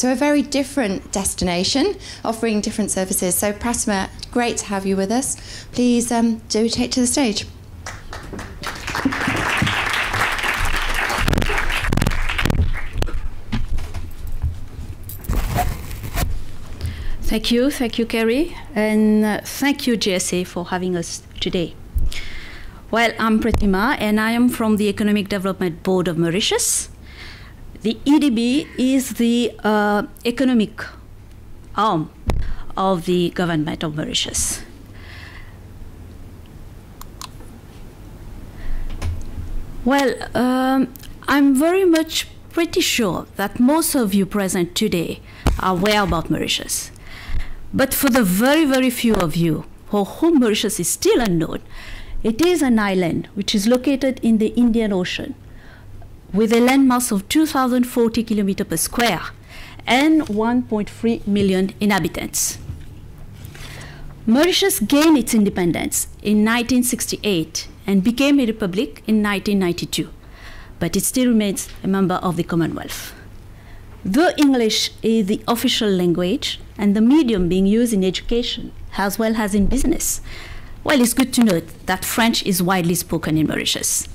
So a very different destination, offering different services. So Pratima, great to have you with us. Please do take to the stage. Thank you, Kerry, and thank you, GSA, for having us today. Well, I'm Pratima, and I am from the Economic Development Board of Mauritius. The EDB is the economic arm of the government of Mauritius. Well, I'm very much pretty sure that most of you present today are aware about Mauritius. But for the very, very few of you for whom Mauritius is still unknown, it is an island which is located in the Indian Ocean with a landmass of 2,040 kilometers per square and 1.3 million inhabitants. Mauritius gained its independence in 1968 and became a republic in 1992, but it still remains a member of the Commonwealth. Though English is the official language and the medium being used in education as well as in business, well, it's good to note that French is widely spoken in Mauritius.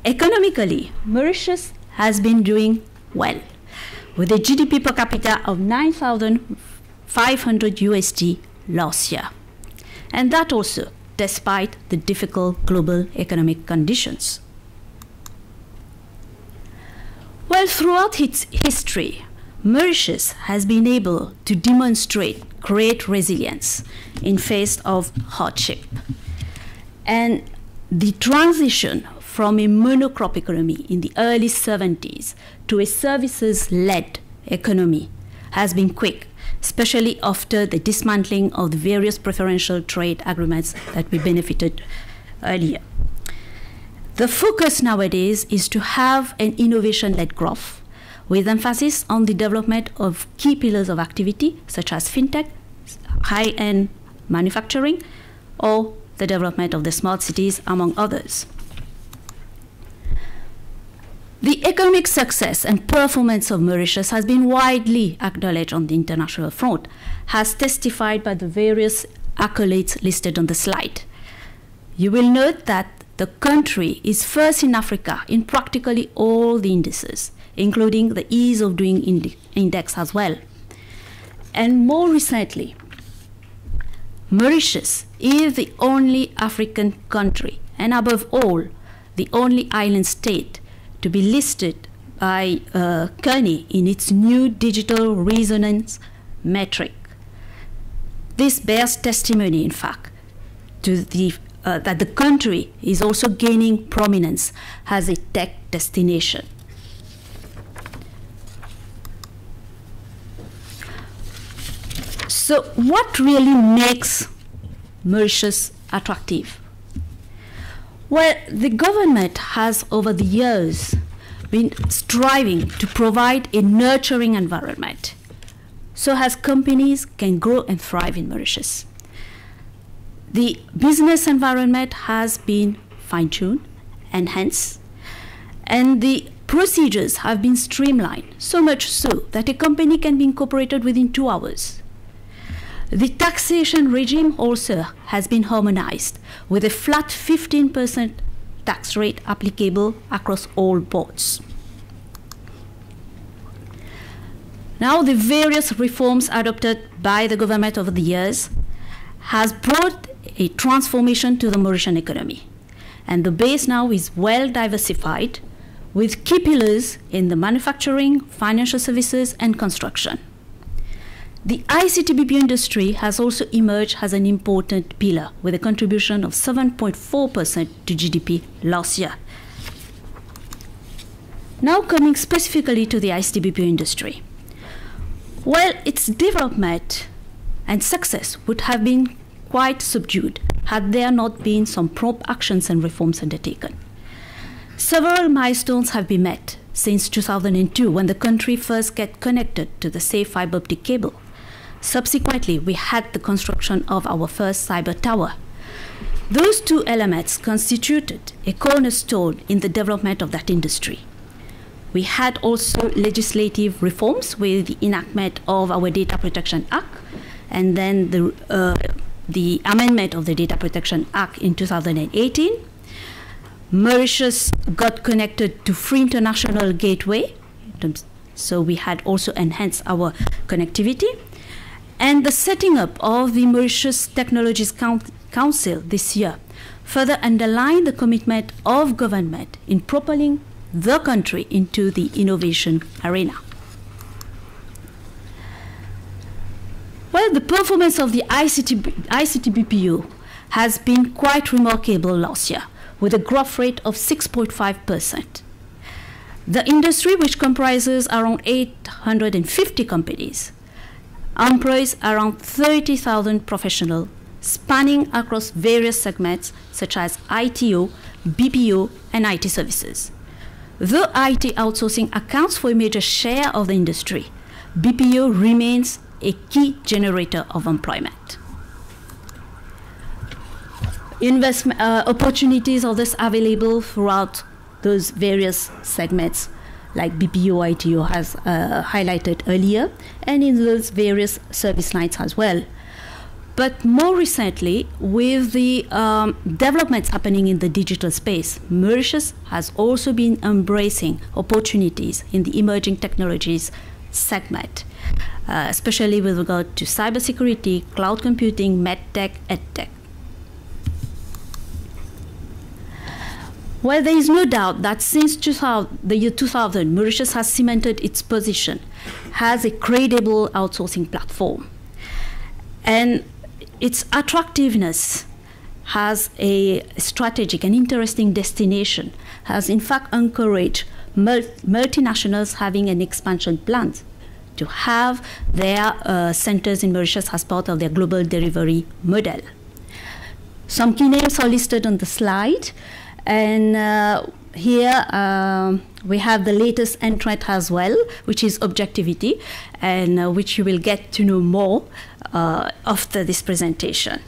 Economically, Mauritius has been doing well, with a GDP per capita of 9,500 USD last year. And that also despite the difficult global economic conditions. Well, throughout its history, Mauritius has been able to demonstrate great resilience in face of hardship. And the transition from a monocrop economy in the early 70s to a services-led economy has been quick, especially after the dismantling of the various preferential trade agreements that we benefited earlier. The focus nowadays is to have an innovation-led growth with emphasis on the development of key pillars of activity such as fintech, high-end manufacturing, or the development of the smart cities, among others. The economic success and performance of Mauritius has been widely acknowledged on the international front, as testified by the various accolades listed on the slide. You will note that the country is first in Africa in practically all the indices, including the ease of doing index as well. And more recently, Mauritius is the only African country, and above all, the only island state to be listed by Kearney in its new digital resonance metric. This bears testimony, in fact, to the that the country is also gaining prominence as a tech destination. So what really makes Mauritius attractive? Well, the government has over the years been striving to provide a nurturing environment so as companies can grow and thrive in Mauritius. The business environment has been fine-tuned, enhanced, and the procedures have been streamlined, so much so that a company can be incorporated within 2 hours. The taxation regime also has been harmonized with a flat 15% tax rate applicable across all boards. Now, the various reforms adopted by the government over the years has brought a transformation to the Mauritian economy. And the base now is well diversified with key pillars in the manufacturing, financial services, and construction. The ICT-BPO industry has also emerged as an important pillar with a contribution of 7.4% to GDP last year. Now coming specifically to the ICT-BPO industry. Well, its development and success would have been quite subdued had there not been some prompt actions and reforms undertaken. Several milestones have been met since 2002 when the country first got connected to the safe fiber optic cable. Subsequently, we had the construction of our first cyber tower. Those two elements constituted a cornerstone in the development of that industry. We had also legislative reforms with the enactment of our Data Protection Act, and then the amendment of the Data Protection Act in 2018. Mauritius got connected to Free International Gateway, so we had also enhanced our connectivity. And the setting up of the Mauritius Technologies Council this year further underlined the commitment of government in propelling the country into the innovation arena. Well, the performance of the ICT BPO has been quite remarkable last year, with a growth rate of 6.5%. The industry, which comprises around 850 companies, employs around 30,000 professionals spanning across various segments such as ITO, BPO, and IT services. Though IT outsourcing accounts for a major share of the industry, BPO remains a key generator of employment. Investment opportunities are thus available throughout those various segments, like BPO, ITO has highlighted earlier, and in those various service lines as well. But more recently, with the developments happening in the digital space, Mauritius has also been embracing opportunities in the emerging technologies segment, especially with regard to cybersecurity, cloud computing, medtech, edtech. Well, there is no doubt that since the year 2000, Mauritius has cemented its position as a credible outsourcing platform. And its attractiveness as a strategic and interesting destination has in fact encouraged multinationals having an expansion plan to have their centers in Mauritius as part of their global delivery model. Some key names are listed on the slide. And here we have the latest entrant as well, which is Objectivity, and which you will get to know more after this presentation.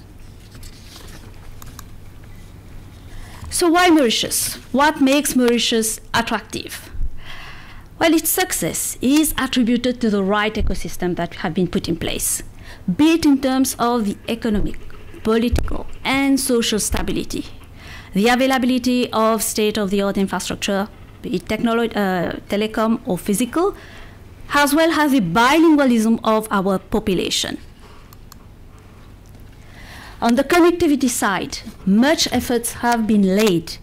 So why Mauritius? What makes Mauritius attractive? Well, its success is attributed to the right ecosystem that have been put in place, be it in terms of the economic, political, and social stability, the availability of state-of-the-art infrastructure, be it telecom or physical, as well as the bilingualism of our population. On the connectivity side, much efforts have been laid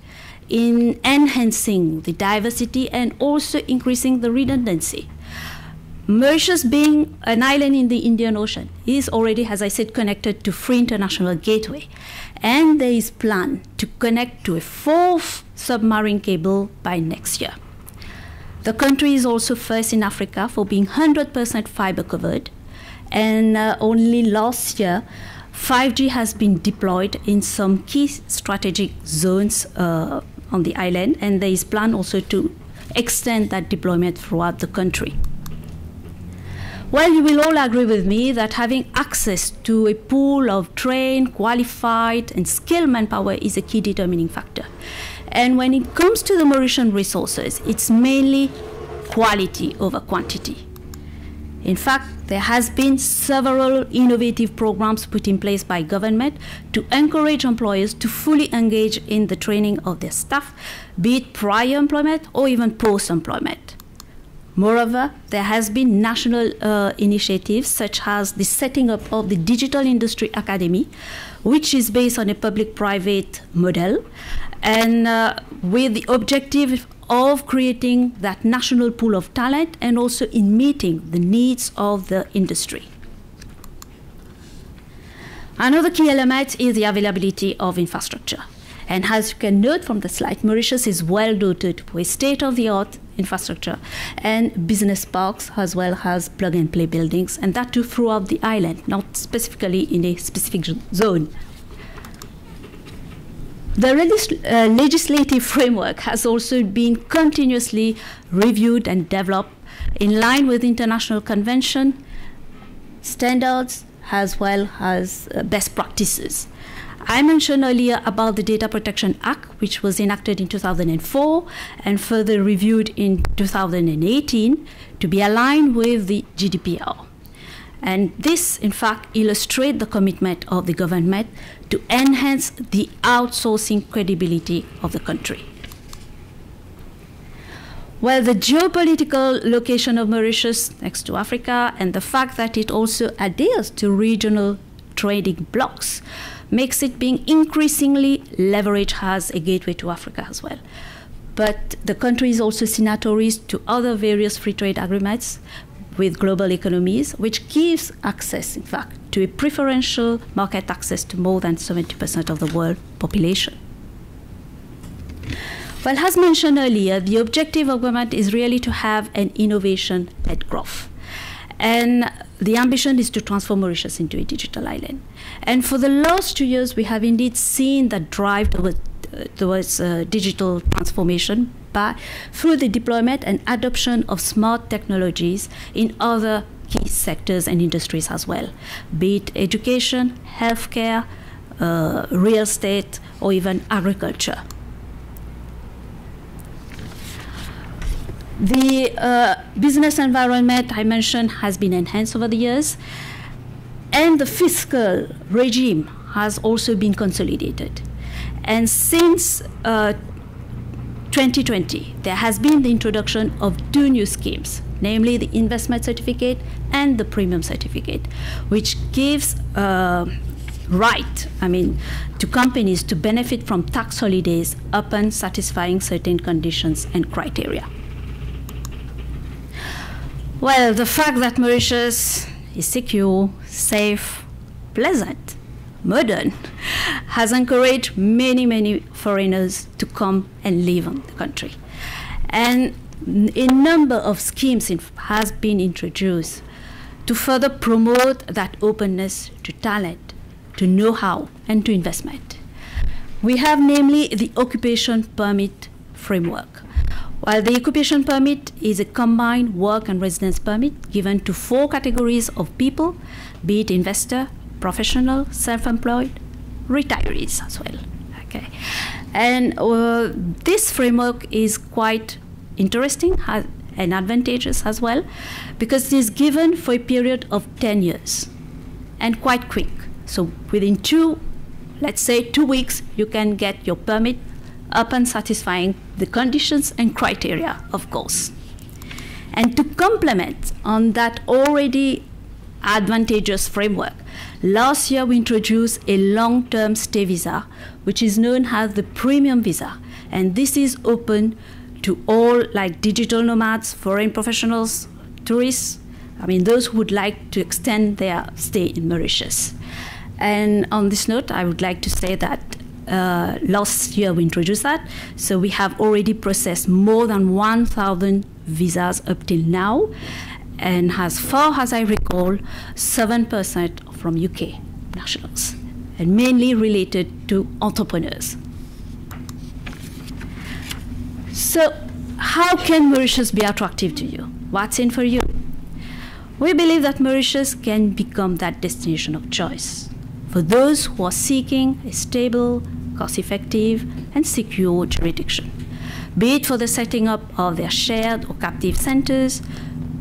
in enhancing the diversity and also increasing the redundancy. Mauritius, being an island in the Indian Ocean, is already, as I said, connected to Free International Gateway. And there is plan to connect to a fourth submarine cable by next year. The country is also first in Africa for being 100% fiber covered. And only last year, 5G has been deployed in some key strategic zones on the island. And there is plan also to extend that deployment throughout the country. Well, you will all agree with me that having access to a pool of trained, qualified, and skilled manpower is a key determining factor. And when it comes to the Mauritian resources, it's mainly quality over quantity. In fact, there has been several innovative programs put in place by government to encourage employers to fully engage in the training of their staff, be it prior employment or even post-employment. Moreover, there has been national initiatives such as the setting up of the Digital Industry Academy, which is based on a public-private model, and with the objective of creating that national pool of talent and also in meeting the needs of the industry. Another key element is the availability of infrastructure. And as you can note from the slide, Mauritius is well doted with state-of-the-art infrastructure and business parks, as well as plug-and-play buildings, and that too throughout the island, not specifically in a specific zone. The legislative framework has also been continuously reviewed and developed in line with international convention standards, as well as best practices. I mentioned earlier about the Data Protection Act, which was enacted in 2004 and further reviewed in 2018 to be aligned with the GDPR. And this, in fact, illustrates the commitment of the government to enhance the outsourcing credibility of the country. Well, the geopolitical location of Mauritius next to Africa and the fact that it also adheres to regional trading blocs makes it being increasingly leveraged as a gateway to Africa as well. But the country is also signatories to other various free trade agreements with global economies, which gives access, in fact, to a preferential market access to more than 70% of the world population. Well, as mentioned earlier, the objective of government is really to have an innovation-led growth. And the ambition is to transform Mauritius into a digital island. And for the last 2 years, we have indeed seen that drive towards digital transformation through the deployment and adoption of smart technologies in other key sectors and industries as well, be it education, healthcare, real estate, or even agriculture. The business environment I mentioned has been enhanced over the years, and the fiscal regime has also been consolidated. And since 2020, there has been the introduction of 2 new schemes, namely the investment certificate and the premium certificate, which gives right, to companies to benefit from tax holidays upon satisfying certain conditions and criteria. Well, the fact that Mauritius is secure, safe, pleasant, modern, has encouraged many, many foreigners to come and live in the country. And a number of schemes has been introduced to further promote that openness to talent, to know-how, and to investment. We have namely the occupation permit framework. While the occupation permit is a combined work and residence permit given to 4 categories of people, be it investor, professional, self-employed, retirees as well. Okay, and this framework is quite interesting and advantageous as well, because it is given for a period of 10 years and quite quick. So within let's say 2 weeks, you can get your permit upon satisfying the conditions and criteria, of course. And to complement on that already advantageous framework, last year we introduced a long-term stay visa, which is known as the premium visa. And this is open to all, like digital nomads, foreign professionals, tourists, those who would like to extend their stay in Mauritius. And on this note, I would like to say that last year we introduced that, so we have already processed more than 1,000 visas up till now, and as far as I recall, 7% from UK nationals, and mainly related to entrepreneurs. So how can Mauritius be attractive to you? What's in for you? We believe that Mauritius can become that destination of choice for those who are seeking a stable, cost-effective, and secure jurisdiction, be it for the setting up of their shared or captive centers,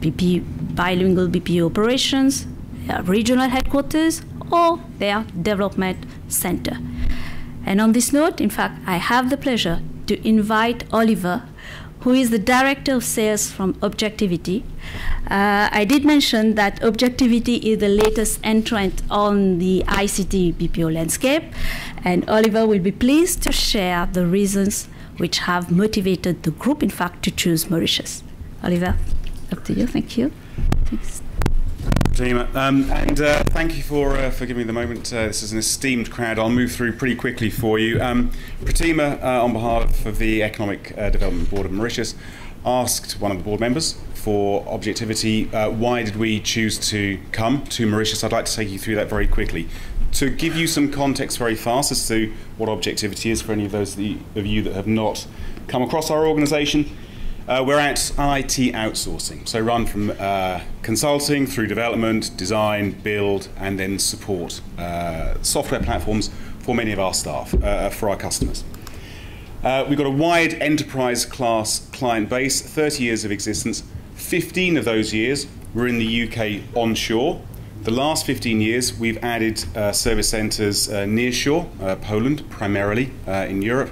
bilingual BPO operations, their regional headquarters, or their development center. And on this note, in fact, I have the pleasure to invite Oliver, who is the Director of Sales from Objectivity. I did mention that Objectivity is the latest entrant on the ICT BPO landscape, and Oliver will be pleased to share the reasons which have motivated the group, in fact, to choose Mauritius. Oliver, up to you. Thank you. Thanks. Pratima, and thank you for giving me the moment. This is an esteemed crowd. I'll move through pretty quickly for you. Pratima, on behalf of the Economic Development Board of Mauritius, asked one of the board members for Objectivity, why did we choose to come to Mauritius? I'd like to take you through that very quickly. To give you some context very fast as to what Objectivity is for any of those of you that have not come across our organisation, we're at IT outsourcing, so run from consulting through development, design, build, and then support software platforms for many of our staff, for our customers. We've got a wide enterprise class client base, 30 years of existence. 15 of those years were in the UK onshore. The last 15 years we've added service centres nearshore, Poland primarily, in Europe.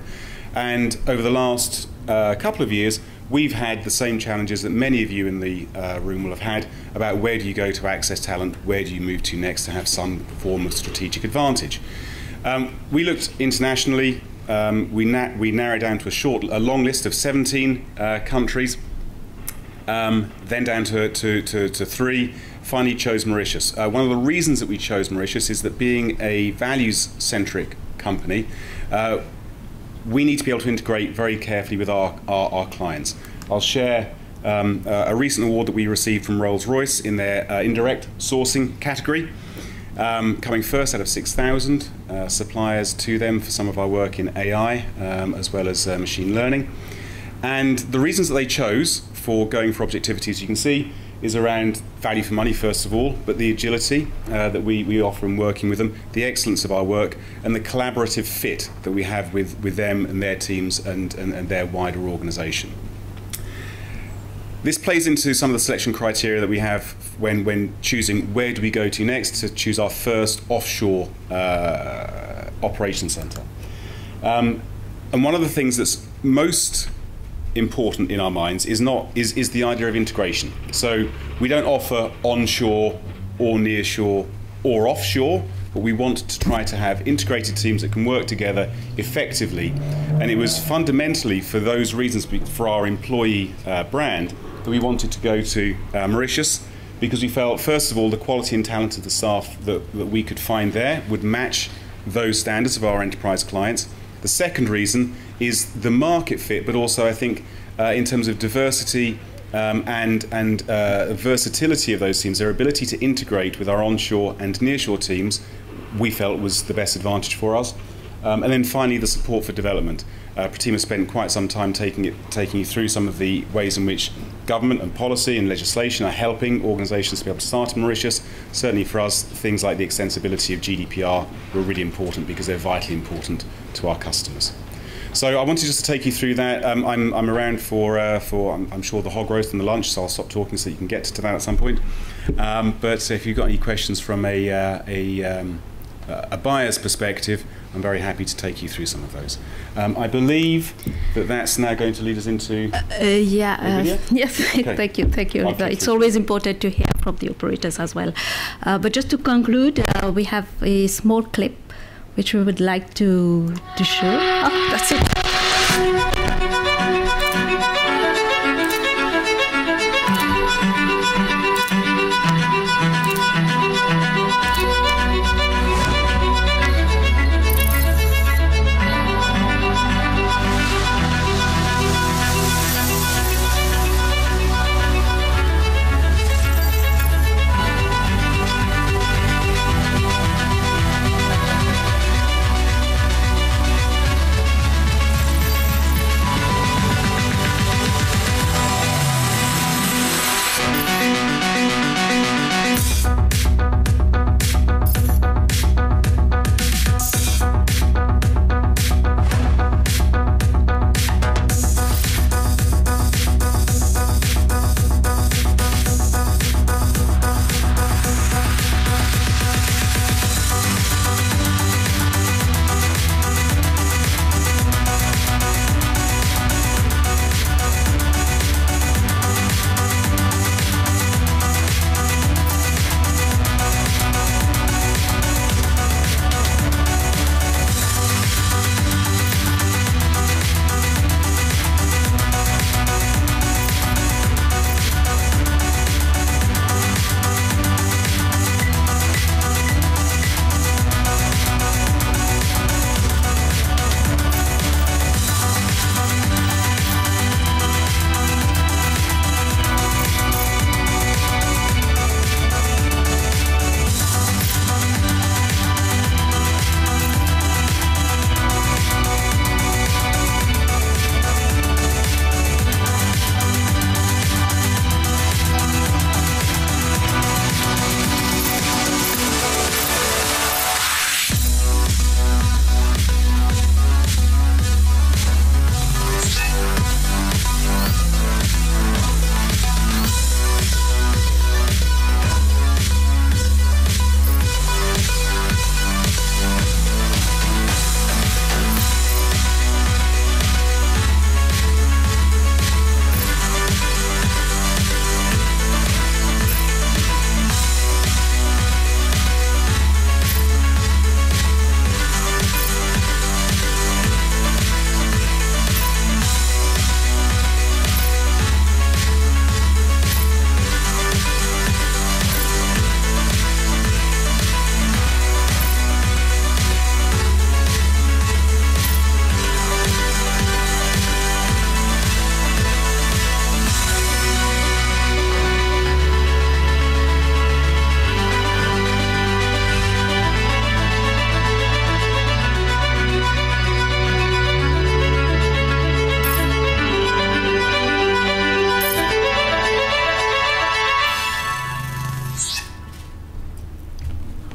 And over the last couple of years we've had the same challenges that many of you in the room will have had about where do you go to access talent, where do you move to next to have some form of strategic advantage. We looked internationally. We narrowed down to a long list of 17 countries, then down to 3. Finally chose Mauritius. One of the reasons that we chose Mauritius is that being a values-centric company, we need to be able to integrate very carefully with our clients. I'll share a recent award that we received from Rolls-Royce in their indirect sourcing category, coming first out of 6,000 suppliers to them for some of our work in AI, as well as machine learning. And the reasons that they chose for going for Objectivity, as you can see, is around value for money, first of all, but the agility that we offer in working with them, the excellence of our work, and the collaborative fit that we have with them and their teams and their wider organisation. This plays into some of the selection criteria that we have when choosing where do we go to next to choose our first offshore operation centre. And one of the things that's most important in our minds is the idea of integration. So we don't offer onshore or nearshore or offshore, but we want to try to have integrated teams that can work together effectively. And it was fundamentally for those reasons, for our employee brand, that we wanted to go to Mauritius, because we felt, first of all, the quality and talent of the staff that we could find there would match those standards of our enterprise clients. The second reason is the market fit, but also I think in terms of diversity and versatility of those teams, their ability to integrate with our onshore and nearshore teams, we felt was the best advantage for us. And then finally, the support for development. Pratima spent quite some time taking you through some of the ways in which government and policy and legislation are helping organisations to be able to start in Mauritius. Certainly for us, things like the extensibility of GDPR were really important because they're vitally important to our customers. So I wanted just to take you through that. I'm around for I'm sure the hog roast and the lunch, so I'll stop talking so you can get to that at some point. But if you've got any questions from a buyer's perspective, I'm very happy to take you through some of those. I believe that's now going to lead us into yes, okay. Thank you. It's always important to hear from the operators as well. But just to conclude, we have a small clip which we would like to show. Oh, that's it.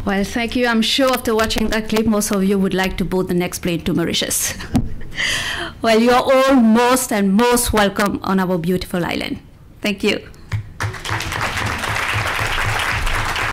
Well, thank you. I'm sure after watching that clip, most of you would like to board the next plane to Mauritius. Well, you're all most welcome on our beautiful island. Thank you.